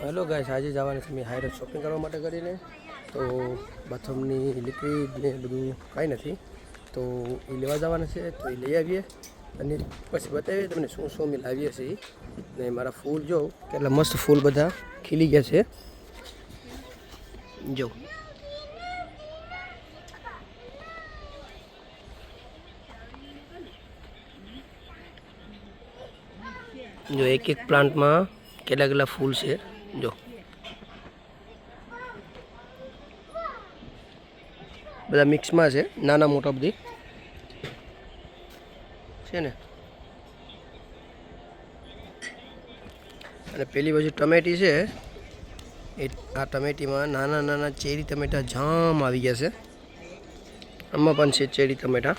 Hello guys, આજે જવાના છે મેં હાઈરેટ શોપિંગ કરવા માટે કરીને. તો બાથરૂમની લિક્વિડ ને બધું કાંઈ નથી, તો એ લેવા જવાના છે. તો એ લઈ આવીએ અને પછી બતાવીએ તમને શું શું અમે લાવીએ છીએ. ને મારા ફૂલ જો કેટલા મસ્ત ફૂલ બધા ખીલી ગયા છે. જો એક એક પ્લાન્ટમાં કેટલા કેટલા ફૂલ છે. જો બધા મિક્સમાં છે, નાના મોટા બધી છે ને. અને પેલી બાજુ ટમેટી છે, એ આ ટમેટીમાં નાના નાના ચેરી ટમેટા જામ આવી ગયા છે. આમાં પણ છે ચેરી ટમેટા.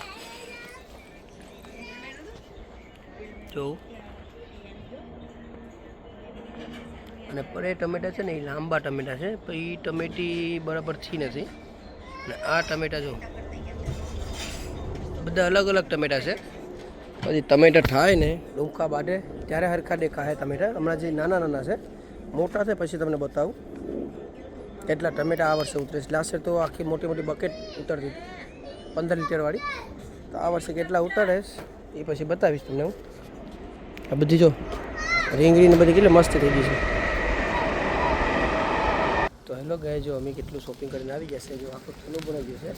જો અને પર એ ટમેટા છે ને એ લાંબા ટમેટા છે, પણ એ ટમેટી બરાબર થી નથી. અને આ ટમેટા જો બધા અલગ અલગ ટમેટા છે. પછી ટમેટા થાય ને ડુંકા બાટે ત્યારે હરખા દેખાય ટમેટા. હમણાં જે નાના નાના છે, મોટા છે પછી તમને બતાવું કેટલા ટમેટા આ વર્ષે ઉતરે છે. લાસ્ટ તો આખી મોટી મોટી બકેટ ઉતરતી 15 લીટરવાળી. તો આ વર્ષે કેટલા ઉતરે એ પછી બતાવીશ તમને હું. આ બધી જો રીંગણીને બધી કેટલી મસ્ત થઈ ગઈ છે. તો હેલો ગાય, જો અમે કેટલું શોપિંગ કરીને આવી ગયા છે. જો આખું થેલું બનાવી ગયું છે.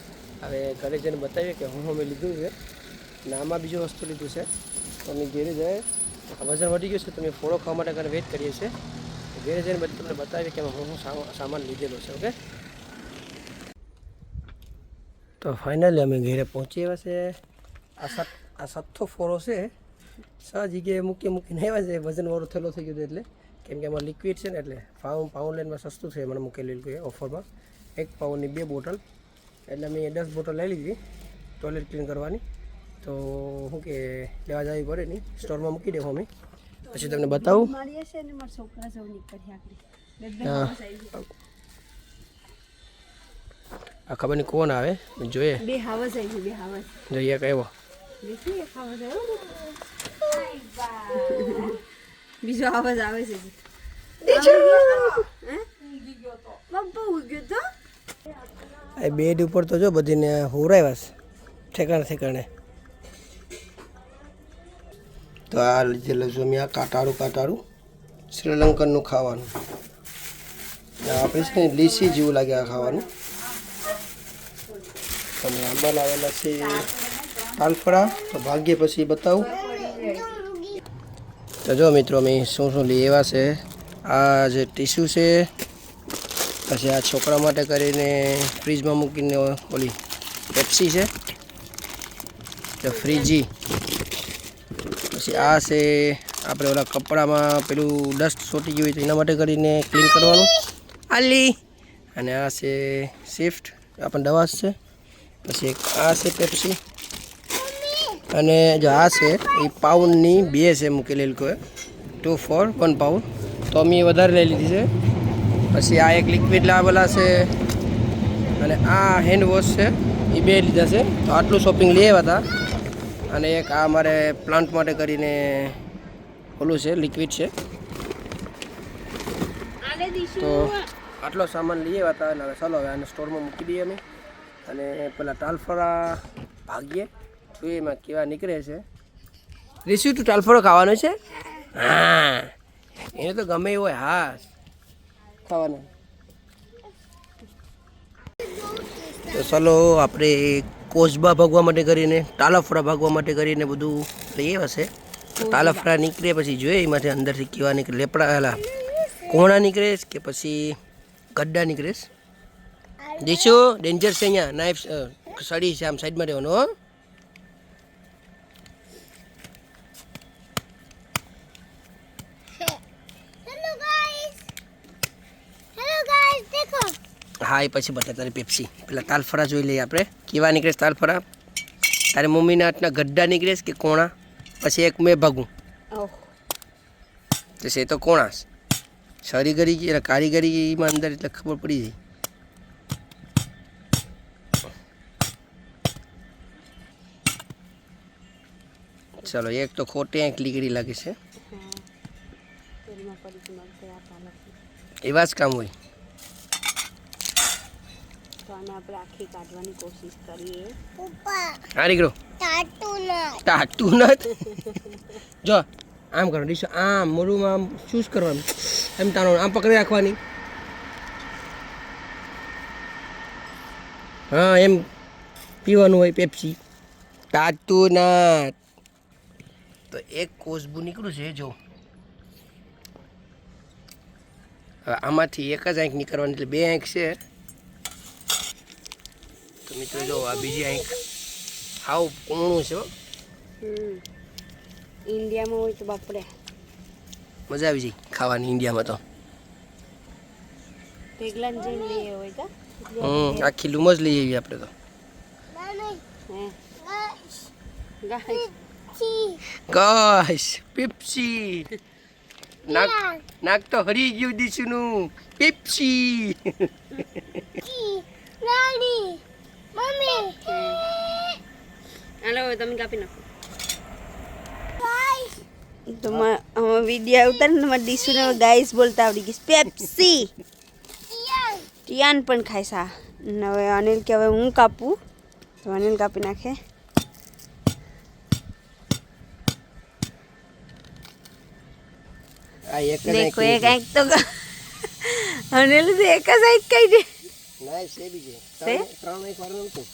હવે ઘરે જઈને બતાવીએ કે હું અમે લીધું છે. ને આમાં બીજું વસ્તુ લીધું છે. તો અમે ઘેરે જાય વજન વધી ગયું છે, તો અમે ફોડો ખાવા માટે ઘરે વેઇટ કરીએ છીએ. ઘેરે જઈને બધું તમને બતાવીએ કે હું સામાન લીધેલો છે. ઓકે, તો ફાઇનલી અમે ઘરે પહોંચી આવ્યા છે. આ સત્થો ફોરો છે. 6 જગ્યાએ મૂકીને આવ્યા છે. વજનવાળો થેલો થઈ ગયો એટલે, કેમ કે એમાં લિક્વિડ છે ને, એટલે પાઉન્ડ લાઇનમાં સસ્તું છે મને મૂકેલું કે ઓફરમાં. 1 પાઉન્ડની 2 બોટલ, એટલે મેં 10 બોટલ લઈ લીધી ટોયલેટ ક્લીન કરવાની. તો શું કે લેવા જવી પડે નહીં, સ્ટોરમાં મૂકી દેવું અમે. પછી તમને બતાવું. આ ખબર નહીં કોણ આવે, જોઈએ જોઈએ કયો બીજો અવાજ આવે છે. એ બેડ ઉપર તો જો બધીને હોરાવ્યા છે ઠેકાણે. તો આ લીધેલું છું મેં, આ કાટાળું શ્રીલંકનનું ખાવાનું. આપણે છે ને લીસી જેવું લાગે આ ખાવાનું. અને આંબા લાવેલા છે તાલફળા. તો ભાગ્ય પછી બતાવું. તો જો મિત્રો અમે શું શું લઈ આવ્યા છે. આ જે ટીશ્યુ છે, પછી આ છોકરા માટે કરીને ફ્રીજમાં મૂકીને ઓલી પેપ્સી છે, તો ફ્રીજી. પછી આ છે આપણે ઓલા કપડામાં પેલું ડસ્ટ સોટી ગયું હોય તો એના માટે કરીને ક્લીન કરવાનું આલી. અને આ છે શિફ્ટ, આપણને દવા છે. પછી એક આ છે પેપ્સી. અને જો આ છે એ પાઉન્ડની 2 છે મૂકેલી લોકોએ, 2 for 1 પાઉન્ડ. તો અમે વધારે લઈ લીધી છે. પછી આ એક લિક્વિડ લાવેલા છે. અને આ હેન્ડ વોશ છે, એ 2 લીધા છે. તો આટલું શોપિંગ લઈ આવ્યા હતા. અને એક આ અમારે પ્લાન્ટ માટે કરીને ઓલું છે લિક્વિડ છે. તો આટલો સામાન લઈ આવ્યા હતા. અને હવે ચાલો હવે આને સ્ટોરમાં મૂકી દઈએ અમે. અને પેલા ટાલફળા ભાગીએ જોઈએ એમાં કેવા નીકળે છે. રીસુ, તું ટાલફળો ખાવાનો છે? હા, એને તો ગમે એવું હોય. હા, ખાવાનો. તો ચાલો આપણે કોસબા ભાગવા માટે કરીને, ટાલફળા ભાગવા માટે કરીને બધું લઈ આવ્યા છે. તો ટાલફળા નીકળે પછી જોઈએ એમાંથી અંદરથી કેવા નીકળે, લેપડા કોણા નીકળે કે પછી ગड्ढा નીકળે. દીશુ ડેન્જર છે, અહીંયા નાઇફ સડી છે, આમ સાઈડમાં રહેવાનું. હો, હા એ પછી બતા તારી પેપ્સી. પેલા તાલફળા જોઈ લઈએ આપણે કેવા નીકળે. તાલફળા તારી મમ્મીના હાથના ગड्ढा નીકળે કે કોણા. પછી એક મેં ભાગું તો છે તો કોણા સરીગરી કારીગરીમાં અંદર એટલે ખબર પડી જાય. ચાલો, એક તો ખોટી આંખ લીગડી લાગે છે. એવા જ કામ હોય. તો આને આપણે આખી કાઢવાની કોશિશ કરીએ. હા દીકરો ટાટું નથી. જો આમ કરો ડીશ, આમ મોઢુંમાં આમ ચૂઝ કરવાનું, એમ તાનો આમ પકડી રાખવાની. હા એમ પીવાનું હોય પેપ્સી. ટાટું ના તો એક કોસબું નીકળ્યું છે જો. હવે આમાંથી એક જ આંખ નીકળવાની, એટલે બે આંખ છે. તો મિત્રો જો આ બીજી આંખ હાવ કોણું છે હો. ઇન્ડિયામાં હોય તો બાપરે મજા આવી જાય ખાવાની ઇન્ડિયામાં તો. પેગલાન જઈને લઈએ હોય તો આખી લૂમ જ લઈ આવીએ આપણે તો. ગાઈસ પેપ્સી નાક તો હરી ગયું દીશુનું. પેપ્સી હાલો તમે કાપી નાખો. તો વિડીયો ઉતાર ને મારા ડીશુને ગાઈસ બોલતા આવડી ગઈ. પેપ્સી ટિયાન પણ ખાય સા. હવે અનિલ કે હવે હું કાપું, તો અનિલ કાપી નાખે. આ એક જ દેખો આંખ એક આંખ તો અનિલ તો એક જ આંખ કઈ દે. ના છે બીજે છે? ત્રણ આંખ વાળું નતું.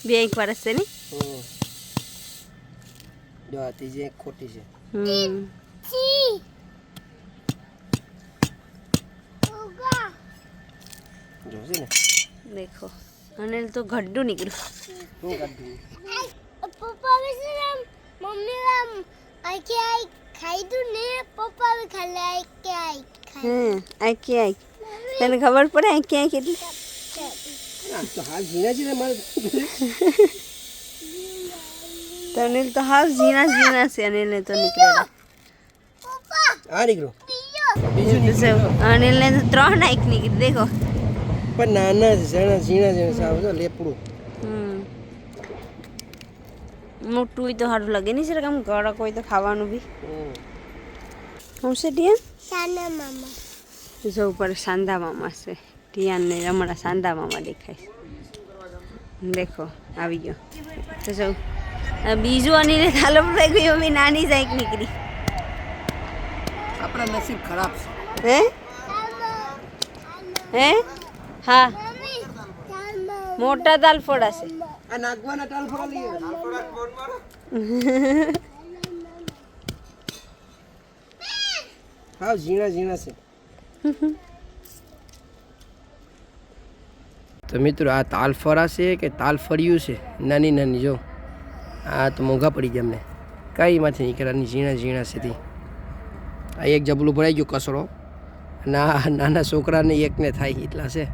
બે આંખ વાળા છે ને. જો આ ત્રીજી આંખ ખોટી છે. જોશે ને દેખો અનિલ તો ગड्ढू નીકળ્યું. શું કાઢ્યું? પપ્પા વિશે મમ્મી આખી આઈ ખાઈ દઉં ને પપ્પા બી ખાલે આખી આઈ ખાઈ આંખી આંખ તને ખબર પડે આંખી આંખ એટલે. આ તો હાથ ઝીણા ઝીણા મારે. તો અનિલ તો હાવ ઝીણા ઝીણા છે. અનિલને તો નીકળેલા. આ નીકળો અનિલને તો 3 આંખ નીકળી દેખો. પણ નાના ઝીણા ઝીણા ઝીણા સાવ જો લેપડું. મોટું હોય તો સારું લાગે નહીં સર, આમ કડક હોય તો ખાવાનું બી. હું છે ટિયાન? સાના મામા જો ઉપર સાંદા મામા છે. ટિયાનને હમણાં સાંદા મામા દેખાય. દેખો આવી ગયો. તો જો બીજું અનિલે થાલો પડી ગયો. મેં નાની જ આંખ નીકળી. આપણા નસીબ ખરાબ છે. હે હે હા મમ્મી મોટા દાલ ફોડા છે. આ નાગવાના ટાલ ફોડા લઈએ. હા ઝીણા ઝીણા છે. તો મિત્રો આ તાલફળા છે કે તાલફળિયું છે? નાની નાની જો આ તો મોંઘા પડી ગયા અમને. કઈમાંથી નીકળ્યા ઝીણા ઝીણા છે. આ એક જબલું ભરાઈ ગયું કસરો. નાના છોકરાને એકને થાય એટલા છે.